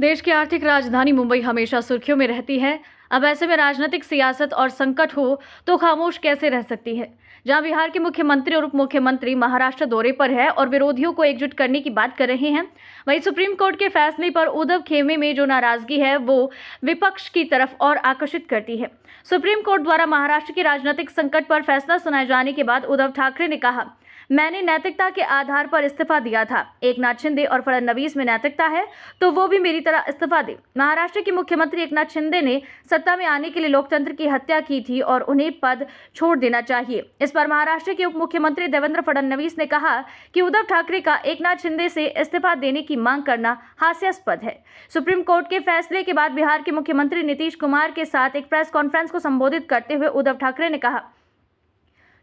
देश की आर्थिक राजधानी मुंबई हमेशा सुर्खियों में रहती है। अब ऐसे में राजनीतिक सियासत और संकट हो तो खामोश कैसे रह सकती है। जहां बिहार के मुख्यमंत्री और उप मुख्यमंत्री महाराष्ट्र दौरे पर है और विरोधियों को एकजुट करने की बात कर रहे हैं, वहीं सुप्रीम कोर्ट के फैसले पर उद्धव खेमे में जो नाराजगी है वो विपक्ष की तरफ और आकर्षित करती है। सुप्रीम कोर्ट द्वारा महाराष्ट्र के राजनीतिक संकट पर फैसला सुनाए जाने के बाद उद्धव ठाकरे ने कहा, मैंने नैतिकता के आधार पर इस्तीफा दिया था। एकनाथ शिंदे और फडणवीस में नैतिकता है तो वो भी मेरी तरह इस्तीफा दे। महाराष्ट्र के मुख्यमंत्री एकनाथ शिंदे ने सत्ता में आने के लिए लोकतंत्र की हत्या की थी और उन्हें पद छोड़ देना चाहिए। इस पर महाराष्ट्र के उप मुख्यमंत्री देवेंद्र फडणवीस ने कहा कि उद्धव ठाकरे का एकनाथ शिंदे से इस्तीफा देने की मांग करना हास्यास्पद है। सुप्रीम कोर्ट के फैसले के बाद बिहार के मुख्यमंत्री नीतीश कुमार के साथ एक प्रेस कॉन्फ्रेंस को संबोधित करते हुए उद्धव ठाकरे ने कहा,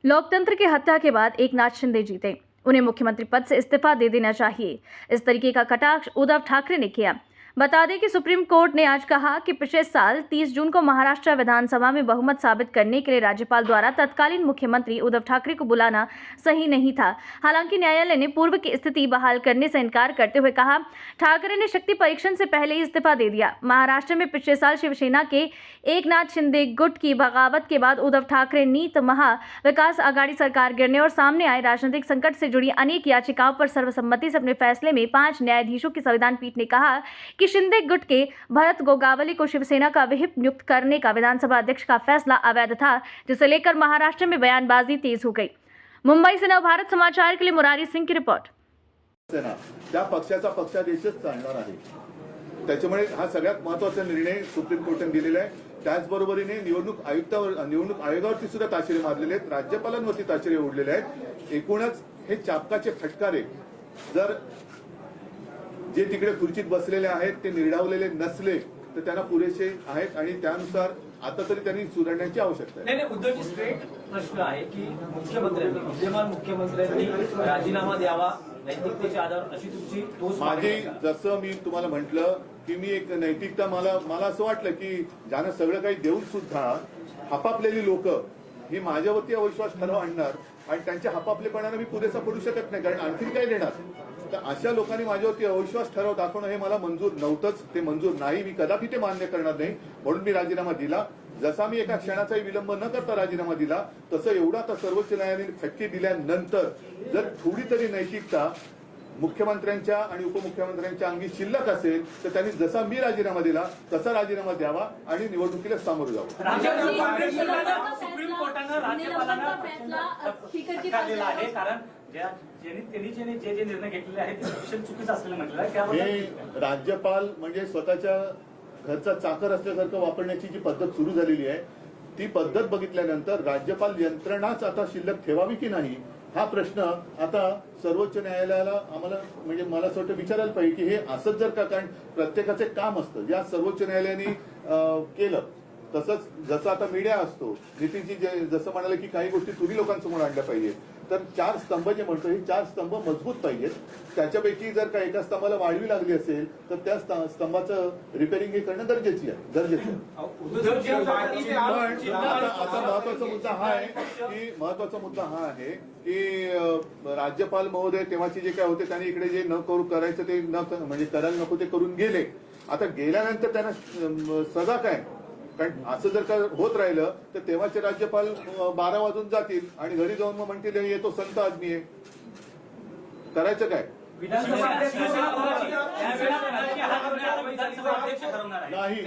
लोकतंत्र की हत्या के बाद एकनाथ शिंदे जीते, उन्हें मुख्यमंत्री पद से इस्तीफा दे देना चाहिए। इस तरीके का कटाक्ष उद्धव ठाकरे ने किया। बता दें कि सुप्रीम कोर्ट ने आज कहा कि पिछले साल 30 जून को महाराष्ट्र विधानसभा में बहुमत साबित करने के लिए राज्यपाल द्वारा तत्कालीन मुख्यमंत्री उद्धव ठाकरे को बुलाना सही नहीं था। हालांकि न्यायालय ने पूर्व की स्थिति बहाल करने से इनकार करते हुए कहा, ठाकरे ने शक्ति परीक्षण से पहले ही इस्तीफा दे दिया। महाराष्ट्र में पिछले साल शिवसेना के एकनाथ शिंदे गुट की बगावत के बाद उद्धव ठाकरे नीत महा विकास आघाड़ी सरकार गिरने और सामने आए राजनीतिक संकट से जुड़ी अनेक याचिकाओं पर सर्वसम्मति से अपने फैसले में 5 न्यायाधीशों की संविधान पीठ ने कहा कि शिंदे गुट के भरत गोगावले को शिवसेना का विहिप नियुक्त करने का विधानसभा अध्यक्ष का फैसला अवैध था, जिसे लेकर महाराष्ट्र में बयानबाजी तेज हो गई। मुंबई से नवभारत समाचार के लिए मुरारी सिंह की रिपोर्ट। त्या पक्षाचा पक्षादेशच चालणार आहे, त्याच्यामुळे हा सगळ्यात महत्त्वाचा निर्णय सुप्रीम कोर्टाने दिलेला आहे। त्याचबरोबरीने निवडणूक आयोगावरती सुद्धा ताशेरे मारलेले आहेत, राज्यपालांवरती ताशेरे ओढलेले आहेत। एकूणच हे चापकाचे फटकारे जर जे तिकडे खुर्चीत बसलेले आहेत ते निर्डावलेले नसले तर त्यांना पुरेसे आहेत आणि त्यानुसार आता तरी त्यांनी सुधारण्याची आवश्यकता आहे। नाही उद्धवजी स्ट्रेट प्रश्न आहे की मुख्यमंत्र्यांनी विद्यमान मुख्यमंत्र्यांनी राजीनामा द्यावा नैतिकतेच्या आधारावर अशी तुमची माझी जसं मी तुम्हाला म्हटलं की मी एक नैतिकता मला असं वाटलं की ज्यांना सगळं काही देऊन सुद्धा हापापलेली लोक ही माझ्यावरती अविश्वास ठराव आणणार आणि त्यांच्या हापापलेपणाने मी पुरेसा पडू शकत नाही, कारण आणखी काय देणार। तर अशा लोकांनी माझ्यावरती अविश्वास ठराव दाखवणं हे मला मंजूर नव्हतंच, ते मंजूर नाही, मी कदापि ते मान्य करणार नाही, म्हणून मी राजीनामा दिला। जसा मी एका क्षणाचाही विलंब न करता राजीनामा दिला तसं एवढा आता सर्वोच्च न्यायालयाने फटके दिल्यानंतर जर थोडी तरी नैतिकता मुख्यमंत्र्यांच्या आणि उपमुख्यमंत्र्यांच्या अंगी शिल्लक असेल तर त्यांनी जसा मी राजीनामा दिला तसा राजीनामा द्यावा आणि निवडणुकीला सामोरं जावं। सुप्रीम कोर्टानं राज्यपालांना केलेला आहे, कारण त्यांनी जे निर्णय घेतलेले आहेत ते चुकीचं असलेलं म्हटलं आहे। राज्यपाल म्हणजे स्वतःच्या घरचा चाकर असल्यासारखं वापरण्याची जी पद्धत सुरू झालेली आहे ती पद्धत बघितल्यानंतर राज्यपाल यंत्रणाच आता शिल्लक ठेवावी की नाही हा प्रश्न आता सर्वोच्च न्यायालयाला आम्हाला म्हणजे मला असं वाटतं विचारायला पाहिजे की हे असंच जर का, कारण प्रत्येकाचे काम असतं ज्या सर्वोच्च न्यायालयाने केलं तसंच जसं आता मीडिया असतो, नितीनजी जसं म्हणाले की काही गोष्टी तुम्ही लोकांसमोर आणल्या पाहिजे, तर 4 स्तंभ जे म्हणतो हे 4 स्तंभ मजबूत पाहिजेत। त्याच्यापैकी जर का एका स्तंभाला वाढवी लागली असेल तर त्या स्तंभाचं रिपेअरिंग हे करणं गरजेचं आहे। पण आता महत्वाचा मुद्दा हा आहे की राज्यपाल महोदय तेव्हाचे जे काय होते त्यांनी इकडे जे न करू करायचं ते म्हणजे करायला नको ते करून गेले। आता गेल्यानंतर त्यांना सजा काय, कारण असं जर का होत राहिलं तर तेव्हाचे राज्यपाल 12 वाजून जातील आणि घरी जाऊन मग म्हणतील येतो संत आदमी आहे, करायचं काय। नहीं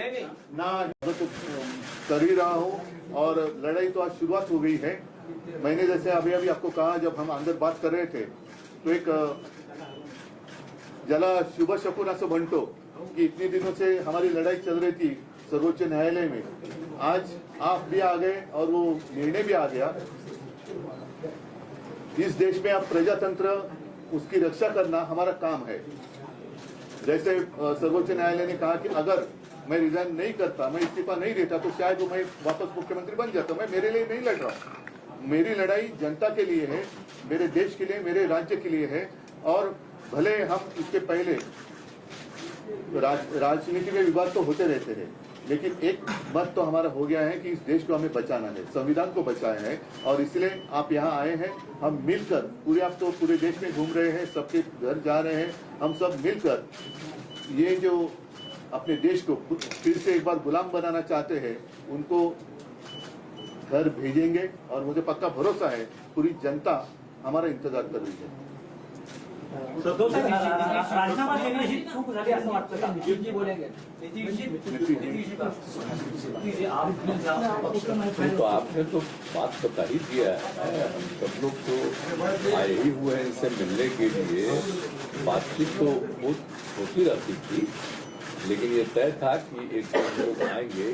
कर ही रहा हूं और लड़ाई तो आज शुरुआत हो गई है। मैंने जैसे अभी आपको कहा, जब हम अंदर बात कर रहे थे तो एक ज्याला शुभ शकुन असं म्हणतो कि इतने दिनों से हमारी लड़ाई चल रही थी सर्वोच्च न्यायालय में, आज आप भी आ गए और वो निर्णय भी आ गया। इस देश में अब प्रजातंत्र उसकी रक्षा करना हमारा काम है। जैसे सर्वोच्च न्यायालय ने कहा कि अगर मैं रिजाइन नहीं करता, मैं इस्तीफा नहीं देता तो शायद मैं वापस मुख्यमंत्री बन जाता। मैं मेरे लिए नहीं लड़ रहा, मेरी लड़ाई जनता के लिए है, मेरे देश के लिए, मेरे राज्य के लिए है। और भले हम इसके पहले राजनीति में विवाद तो होते रहते हैं, लेकिन एक मत तो हमारा हो गया है कि इस देश को हमें बचाना है, संविधान को बचाना है। और इसलिए आप यहाँ आए हैं, हम मिलकर आप तो पूरे देश में घूम रहे हैं, सबके घर जा रहे हैं, हम सब मिलकर ये जो अपने देश को फिर से एक बार गुलाम बनाना चाहते हैं उनको घर भेजेंगे और मुझे पक्का भरोसा है पूरी जनता हमारा इंतजार कर रही है। राजीनामा देणे ही चूक झाली असं वाटतं का? तो आपने तो बात बता ही दिया है, सब लोग तो आए ही हुए हैं इनसे मिलने के लिए। बातचीत तो बहुत होती रहती थी, लेकिन ये तय था कि एक लोग आएंगे।